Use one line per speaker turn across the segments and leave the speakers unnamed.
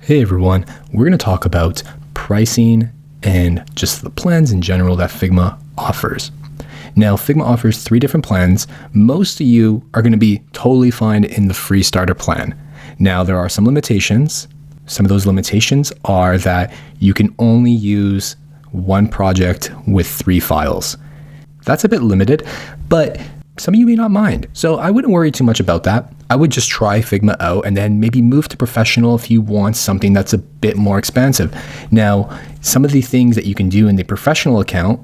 Hey everyone, we're going to talk about pricing and just the plans in general that Figma offers. Now, Figma offers 3 different plans. Most of you are going to be totally fine in the free starter plan. Now, there are some limitations. Some of those limitations are that you can only use one project with 3 files. That's a bit limited, but some of you may not mind. So I wouldn't worry too much about that. I would just try Figma out and then maybe move to professional if you want something that's a bit more expansive. Now, some of the things that you can do in the professional account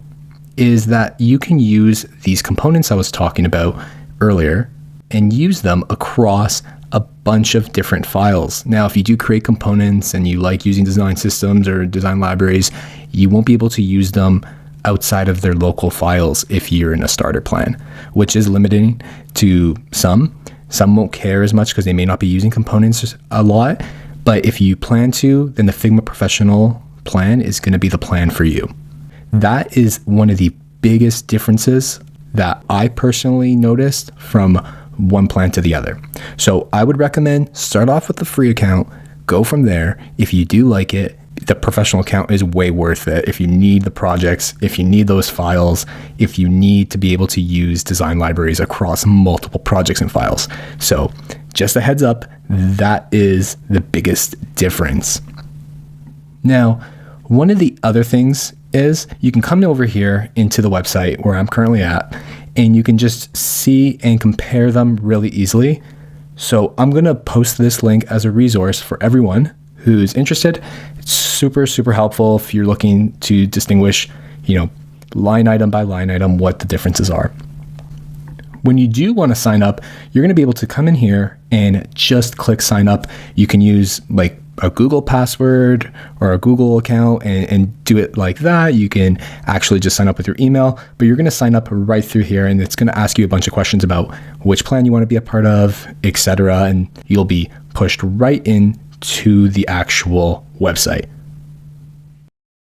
is that you can use these components I was talking about earlier and use them across a bunch of different files. Now, if you do create components and you like using design systems or design libraries, you won't be able to use them outside of their local files if you're in a starter plan, which is limiting to some. Some won't care as much because they may not be using components a lot. But if you plan to, then the Figma Professional plan is going to be the plan for you. That is one of the biggest differences that I personally noticed from one plan to the other. So I would recommend start off with the free account, go from there. If you do like it, the professional account is way worth it. If you need the projects, if you need those files, if you need to be able to use design libraries across multiple projects and files. So just a heads up, that is the biggest difference. Now, one of the other things is you can come over here into the website where I'm currently at, and you can just see and compare them really easily. So I'm going to post this link as a resource for everyone who's interested. It's super, super helpful if you're looking to distinguish, line item by line item, what the differences are. When you do want to sign up, you're going to be able to come in here and just click sign up. You can use like a Google password or a Google account and do it like that. You can actually just sign up with your email, but you're going to sign up right through here, and it's going to ask you a bunch of questions about which plan you want to be a part of, etc. And you'll be pushed right in to the actual website.